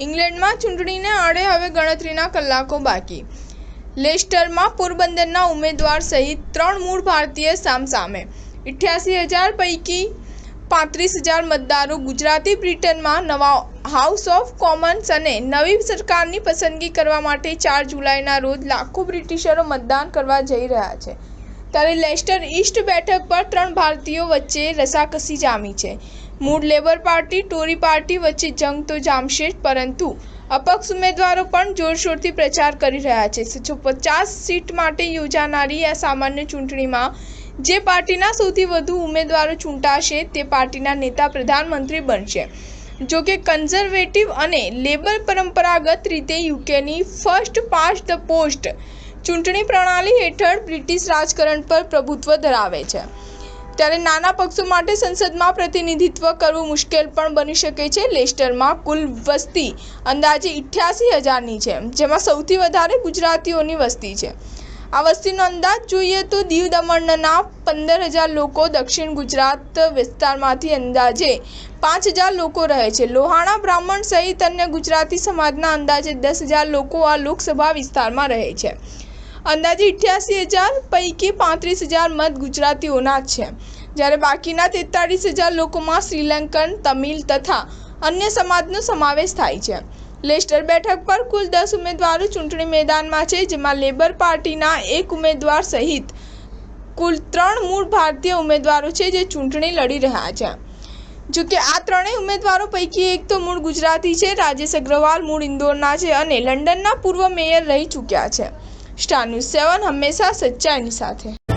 ઇંગ્લેન્ડમાં ચૂંટણીને આડે હવે ગણતરીના કલાકો બાકી। લેસ્ટરમાં પોરબંદરના ઉમેદવાર સહિત 3 મૂળ ભારતીય સામસામે। 88,000 પૈકી 35,000 મતદારો ગુજરાતી। બ્રિટનમાં નવા હાઉસ ઓફ કોમન્સ અને નવી સરકારની પસંદગી કરવા માટે 4 જુલાઈના રોજ લાખો બ્રિટિશરો મતદાન કરવા જઈ રહ્યા છે। ત્યારે લેસ્ટર ઈસ્ટ બેઠક પર 3 ભારતીયો વચ્ચે રસાકસી જામી છે। મૂળ લેબર પાર્ટી ટોરી પાર્ટી વચ્ચે જંગ તો જામશે, પરંતુ અપક્ષ ઉમેદવારો પણ જોરશોરથી પ્રચાર કરી રહ્યા છે। 650 સીટ માટે યોજાનારી આ સામાન્ય ચૂંટણીમાં જે પાર્ટીના સૌથી વધુ ઉમેદવારો ચૂંટાશે તે પાર્ટીના નેતા પ્રધાનમંત્રી બનશે। જોકે કન્ઝર્વેટિવ અને લેબર પરંપરાગત રીતે યુકેની ફર્સ્ટ પાસ્ટ ધ પોસ્ટ ચૂંટણી પ્રણાલી હેઠળ બ્રિટિશ રાજકારણ પર પ્રભુત્વ ધરાવે છે, ત્યારે નાના પક્ષો માટે સંસદમાં પ્રતિનિધિત્વ કરવું મુશ્કેલ પણ બની શકે છે। લેસ્ટરમાં કુલ વસ્તી અંદાજે 88,000ની છે, જેમાં સૌથી વધારે ગુજરાતીઓની વસ્તી છે। આ વસ્તીનો અંદાજ જોઈએ તો દીવ દમણના 15,000 લોકો, દક્ષિણ ગુજરાત વિસ્તારમાંથી અંદાજે 5,000 લોકો રહે છે। લોહાણા બ્રાહ્મણ સહિત અન્ય ગુજરાતી સમાજના અંદાજે 10,000 લોકો આ લોકસભા વિસ્તારમાં રહે છે। અંદાજે 88,000 પૈકી 35,000 મત ગુજરાતીઓના જ છે, જ્યારે બાકીના 43,000 લોકોમાં શ્રીલંકન, તમિલ તથા અન્ય સમાજનો સમાવેશ થાય છે। લેસ્ટર બેઠક પર કુલ 10 ઉમેદવારો ચૂંટણી મેદાનમાં છે, જેમાં લેબર પાર્ટીના 1 ઉમેદવાર સહિત કુલ 3 મૂળ ભારતીય ઉમેદવારો છે જે ચૂંટણી લડી રહ્યા છે। જોકે આ ત્રણેય ઉમેદવારો પૈકી એક તો મૂળ ગુજરાતી છે। રાજેશ અગ્રવાલ મૂળ ઇન્દોરના છે અને લંડનના પૂર્વ મેયર રહી ચૂક્યા છે। સ્ટાર ન્યૂઝ 7 હંમેશા સચ્ચાઈની સાથે।